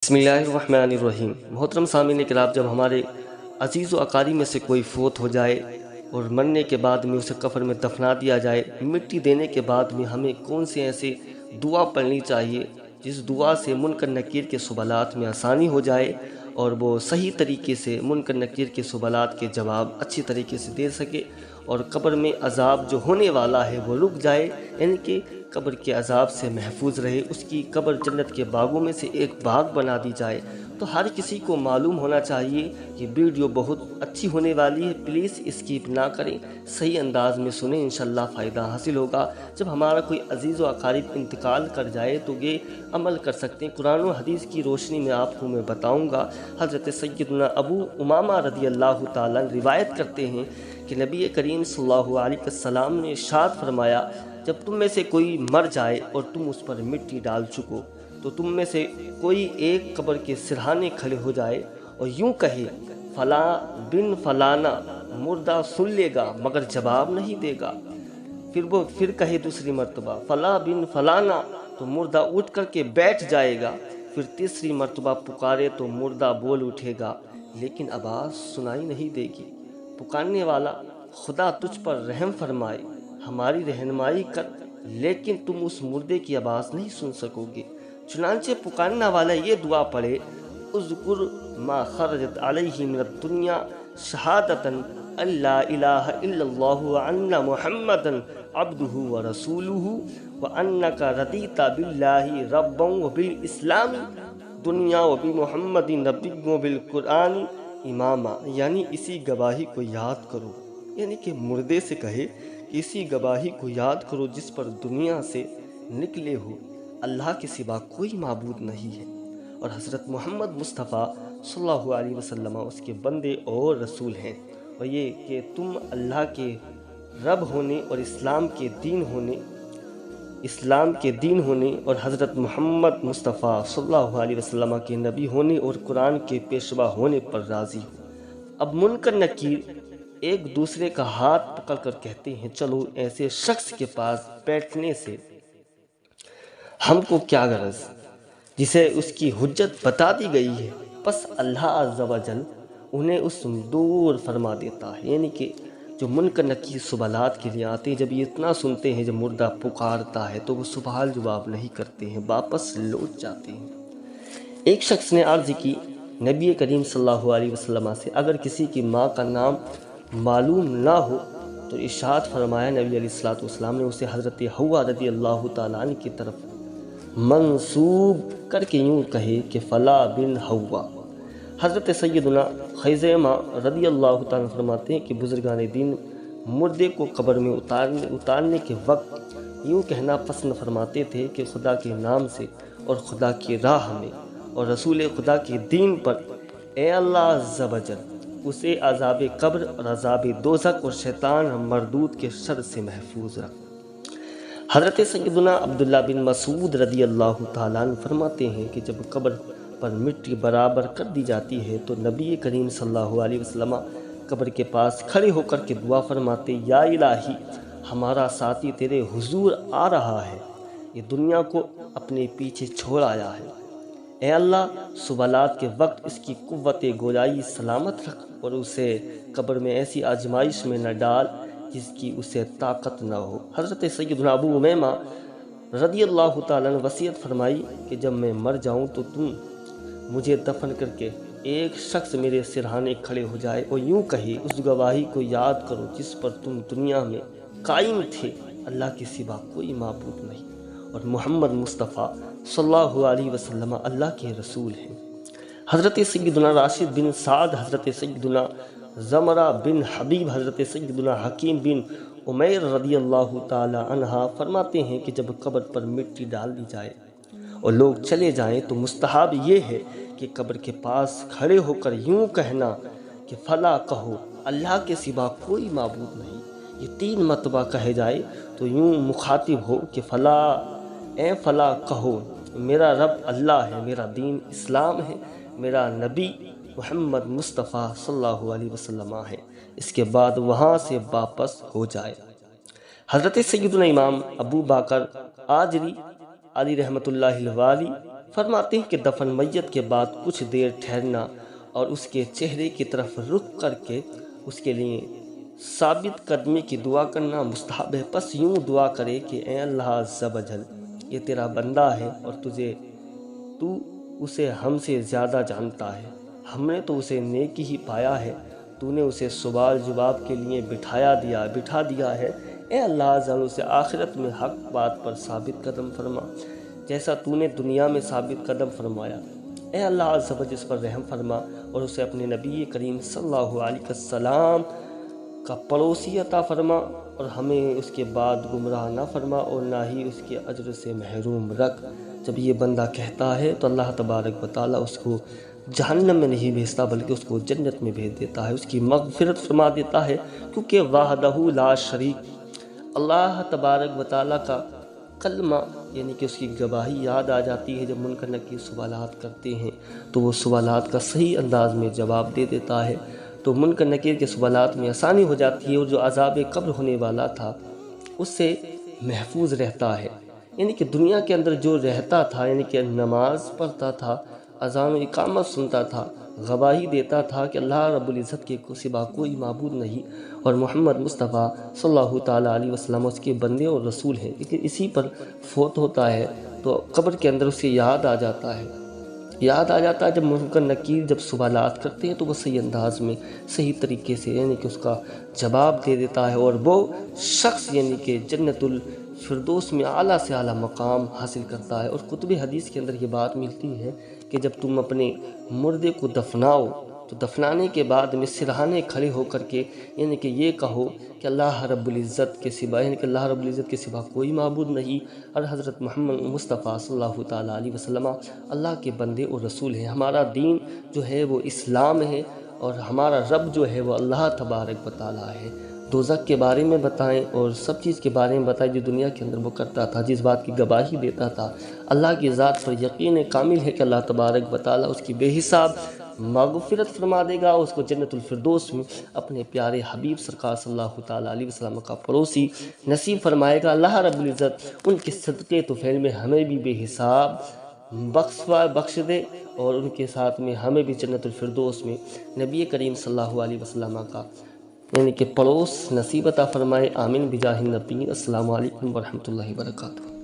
بسم اللہ الرحمن الرحیم۔ محترم سامعین کرام، جب ہمارے عزیز و اقارب میں سے کوئی فوت ہو جائے اور مرنے کے بعد میں اسے کفن میں دفنا دیا جائے، مٹی دینے کے بعد میں ہمیں کون سے ایسے دعا پڑھنی چاہیے جس دعا سے منکر نکیر کے سوالات میں آسانی ہو جائے اور وہ صحیح طریقے سے منکر نکیر کے سوالات کے جواب اچھی طریقے سے دے سکے اور قبر میں عذاب جو ہونے والا ہے وہ رک جائے، یعنی کہ قبر کے عذاب سے محفوظ رہے، اس کی قبر جنت کے باغوں میں سے ایک باغ بنا دی جائے۔ تو ہر کسی کو معلوم ہونا چاہیے کہ ویڈیو بہت اچھی ہونے والی ہے، پلیز اسکیپ نہ کریں، صحیح انداز میں سنیں، انشاءاللہ فائدہ حاصل ہوگا۔ جب ہمارا کوئی عزیز و اقارب انتقال کر جائے تو یہ عمل کر سکتے ہیں۔ قرآن و حدیث کی روشنی میں آپ کو میں بتاؤں گا۔ حضرت سیدنا ابو امامہ رضی اللہ تعالیٰ روایت کرتے ہیں کہ نبی کریم صلی اللہ علیہ وسلم نے ارشاد فرمایا، جب تم میں سے کوئی مر جائے اور تم اس پر مٹی ڈال چکو تو تم میں سے کوئی ایک قبر کے سرہانے کھڑے ہو جائے اور یوں کہے، فلاں بن فلانا مردہ سن لے گا مگر جواب نہیں دے گا۔ پھر کہے دوسری مرتبہ، فلاں بن فلانا، تو مردہ اٹھ کر کے بیٹھ جائے گا۔ پھر تیسری مرتبہ پکارے تو مردہ بول اٹھے گا لیکن آواز سنائی نہیں دے گی۔ پکارنے والا، خدا تجھ پر رحم فرمائے، ہماری رہنمائی کر، لیکن تم اس مردے کی آواز نہیں سن سکو گے۔ چنانچہ پکارنے والا یہ دعا پڑھے، اذکر ما خرجت علیہ من الدنیا شہادتاً لا الہ الا اللہ وان محمدا عبدہ ورسولہ وانک رضیت باللہ ربا وبالاسلام دنیا وبمحمد نبی وبالقرآن اماما، یعنی اسی گواہی کو یاد کرو، یعنی کہ مردے سے کہے کہ اسی گواہی کو یاد کرو جس پر دنیا سے نکلے ہو اللہ کے سوا کوئی معبود نہیں ہے اور حضرت محمد مصطفیٰ صلی اللہ علیہ وسلم اس کے بندے اور رسول ہیں، اور یہ کہ تم اللہ کے رب ہونے اور اسلام کے دین ہونے اور حضرت محمد مصطفیٰ صلی اللہ علیہ وسلم کے نبی ہونے اور قرآن کے پیشوا ہونے پر راضی ہو۔ اب منکر نکیر ایک دوسرے کا ہاتھ پکڑ کر کہتے ہیں، چلو ایسے شخص کے پاس بیٹھنے سے ہم کو کیا غرض جسے اس کی حجت بتا دی گئی ہے۔ پس اللہ عز و جل انہیں اس دور فرما دیتا ہے، یعنی کہ جو منکر نکیر سوالات کے لیے آتے ہیں، جب یہ اتنا سنتے ہیں، جب مردہ پکارتا ہے تو وہ سوال جواب نہیں کرتے ہیں، واپس لوٹ جاتے ہیں۔ ایک شخص نے عرض کی نبی کریم صلی اللہ علیہ وسلم سے، اگر کسی کی ماں کا نام معلوم نہ ہو تو ارشاد فرمایا نبی علیہ السلام نے اسے حضرت حوا رضی اللہ تعالیٰ عنہ کی طرف منسوب کر کے یوں کہے کہ فلا بن حوا۔ حضرت سیدنا خیزیمہ رضی اللہ تعالیٰ فرماتے ہیں کہ بزرگان دین مردے کو قبر میں اتارنے کے وقت یوں کہنا پسند فرماتے تھے کہ خدا کے نام سے اور خدا کی راہ میں اور رسول خدا کے دین پر، اے اللہ عز و جل اسے عذاب قبر اور عذاب دوزخ اور شیطان مردود کے شر سے محفوظ رکھ۔ حضرت سیدنا عبداللہ بن مسعود رضی اللہ تعالیٰ عنہ فرماتے ہیں کہ جب قبر پر مٹی برابر کر دی جاتی ہے تو نبی کریم صلی اللہ علیہ وسلم قبر کے پاس کھڑے ہو کر کے دعا فرماتے، یا الہی ہمارا ساتھی تیرے حضور آ رہا ہے، یہ دنیا کو اپنے پیچھے چھوڑ آیا ہے، اے اللہ سوالات کے وقت اس کی قوت گویائی سلامت رکھ اور اسے قبر میں ایسی آزمائش میں نہ ڈال جس کی اسے طاقت نہ ہو۔ حضرت سیدنا ابو امیمہ رضی اللہ تعالیٰ نے وصیت فرمائی کہ جب میں مر جاؤں تو تم مجھے دفن کر کے ایک شخص میرے سرہانے کھڑے ہو جائے اور یوں کہے، اس گواہی کو یاد کرو جس پر تم دنیا میں قائم تھے، اللہ کے سوا کوئی معبود نہیں اور محمد مصطفیٰ صلی اللہ علیہ وسلم اللہ کے رسول ہیں۔ حضرت سیدنا راشد بن سعد، حضرت سیدنا زمرہ بن حبیب، حضرت سیدنا حکیم بن عمیر رضی اللہ تعالی عنہ فرماتے ہیں کہ جب قبر پر مٹی ڈال دی جائے اور لوگ چلے جائیں تو مستحب یہ ہے کہ قبر کے پاس کھڑے ہو کر یوں کہنا کہ فلا کہو اللہ کے سوا کوئی معبود نہیں، یہ 3 مرتبہ کہے جائے تو یوں مخاطب ہو کہ فلا، اے فلا کہو میرا رب اللہ ہے، میرا دین اسلام ہے، میرا نبی محمد مصطفیٰ صلی اللہ علیہ وسلم ہے، اس کے بعد وہاں سے واپس ہو جائے۔ حضرت سیدنا امام ابو بکر آجری علی رحمۃ اللہ الوالی فرماتے ہیں کہ دفن میت کے بعد کچھ دیر ٹھہرنا اور اس کے چہرے کی طرف رخ کر کے اس کے لیے ثابت قدمی کی دعا کرنا مستحب ہے۔ پس یوں دعا کرے کہ اے اللہ عز و جل، یہ تیرا بندہ ہے اور تو اسے ہم سے زیادہ جانتا ہے، ہم نے تو اسے نیکی ہی پایا ہے، تو نے اسے سوال جواب کے لیے بٹھا دیا ہے، اے اللہ عز و جل اسے آخرت میں حق بات پر ثابت قدم فرما جیسا تو نے دنیا میں ثابت قدم فرمایا، اے اللہ عز و جل اس پر رحم فرما اور اسے اپنے نبی کریم صلی اللہ علیہ وسلم کا پڑوسی عطا فرما اور ہمیں اس کے بعد گمراہ نہ فرما اور نہ ہی اس کے اجر سے محروم رکھ۔ جب یہ بندہ کہتا ہے تو اللہ تبارک و تعالیٰ اس کو جہنم میں نہیں بھیجتا بلکہ اس کو جنت میں بھیج دیتا ہے، اس کی مغفرت فرما دیتا ہے، کیونکہ وحدہ لا شریک اللہ تبارک و تعالیٰ کا کلمہ یعنی کہ اس کی گواہی یاد آ جاتی ہے۔ جب منکر نکیر سوالات کرتے ہیں تو وہ سوالات کا صحیح انداز میں جواب دے دیتا ہے، تو منکر نکیر کے سوالات میں آسانی ہو جاتی ہے اور جو عذاب قبر ہونے والا تھا اس سے محفوظ رہتا ہے۔ یعنی کہ دنیا کے اندر جو رہتا تھا، یعنی کہ نماز پڑھتا تھا، اذان و اقامت سنتا تھا، گواہی دیتا تھا کہ اللہ رب العزت کے سوا کوئی معبود نہیں اور محمد مصطفیٰ صلی اللہ تعالیٰ علیہ وسلم اس کے بندے اور رسول ہیں، لیکن اسی پر فوت ہوتا ہے تو قبر کے اندر اسے یاد آ جاتا ہے جب منکر نکیر جب سوالات کرتے ہیں تو وہ صحیح انداز میں صحیح طریقے سے یعنی کہ اس کا جواب دے دیتا ہے اور وہ شخص یعنی کہ جنت الفردوس میں اعلیٰ سے اعلیٰ مقام حاصل کرتا ہے۔ اور کتب حدیث کے اندر یہ بات ملتی ہے کہ جب تم اپنے مردے کو دفناؤ تو دفنانے کے بعد میں سرہانے کھڑے ہو کر کے یعنی کہ یہ کہو کہ اللہ رب العزت کے سوا یعنی کہ اللہ رب العزت کے سوا کوئی معبود نہیں اور حضرت محمد مصطفیٰ صلی اللہ تعالیٰ علیہ وسلم اللہ کے بندے اور رسول ہیں، ہمارا دین جو ہے وہ اسلام ہے اور ہمارا رب جو ہے وہ اللہ تبارک و تعالیٰ ہے۔ دوزخ کے بارے میں بتائیں اور سب چیز کے بارے میں بتائیں جو دنیا کے اندر وہ کرتا تھا، جس بات کی گواہی دیتا تھا۔ اللہ کی ذات پر یقین کامل ہے کہ اللہ تبارک و تعالیٰ اس کی بے حساب مغفرت فرما دے گا، اس کو جنت الفردوس میں اپنے پیارے حبیب سرکار صلی اللہ تعالیٰ علیہ وسلم کا پڑوسی نصیب فرمائے گا۔ اللہ رب العزت ان کے صدقے طفیل میں ہمیں بھی بے حساب بخش دے اور ان کے ساتھ میں ہمیں بھی جنت الفردوس میں نبی کریم صلی اللہ علیہ وسلم کا یعنی کہ پڑوس نصیب عطا فرمائے۔ آمین بجاہ النبی۔ السلام علیکم ورحمۃ اللہ وبرکاتہ۔